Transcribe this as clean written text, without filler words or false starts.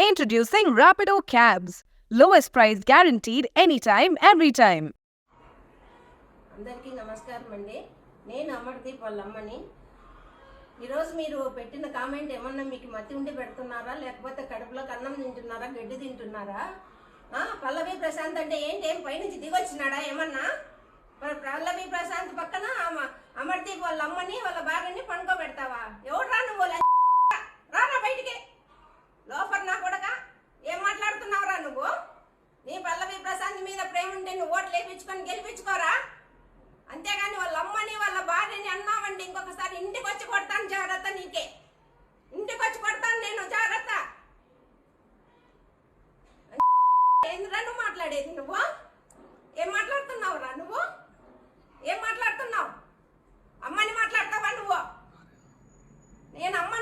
Introducing Rapido Cabs. Lowest price guaranteed anytime, every time. అందరికీ నమస్కారం అండి. నేను అమర్దీప్ వాళ్ళ అమ్మని. ఈరోజు మీరు పెట్టిన కామెంట్ ఏమన్నా మీకు మతి ఉండి పెడుతున్నారా, లేకపోతే కడుపులో అన్నం తింటున్నారా, గడ్డి తింటున్నారా? పల్లవి ప్రశాంత్ అంటే ఏంటి, ఏం పైనుంచి దిగొచ్చినాడా ఏమన్నా? పల్లవి ప్రశాంత్ పక్కన అమర్దీప్ వాళ్ళ అమ్మని వాళ్ళ భార్యని పండుకోబెడతావా? ఎవరు రా నువ్వు? రారా బయటికి, లోపల నా కొడక. ఏం మాట్లాడుతున్నావురా నువ్వు? నీ పల్లవి ప్రశాంత్ మీద ప్రేమ ఉంటే నువ్వు ఓట్లు వేయించుకొని గెలిపించుకోరా, అంతేగాని వాళ్ళ అమ్మని వాళ్ళ భార్యని అన్నావండి ఇంకొకసారి ఇంటికి వచ్చి కొడతాను, జాగ్రత్త. నీకే ఇంటికి వచ్చి కొడతాను నేను, జాగ్రత్త. ఏంద్రా నువ్వు మాట్లాడేది? నువ్వు ఏం మాట్లాడుతున్నావురా? నువ్వు ఏం మాట్లాడుతున్నావు? అమ్మని మాట్లాడతావా నువ్వు? నేను అమ్మ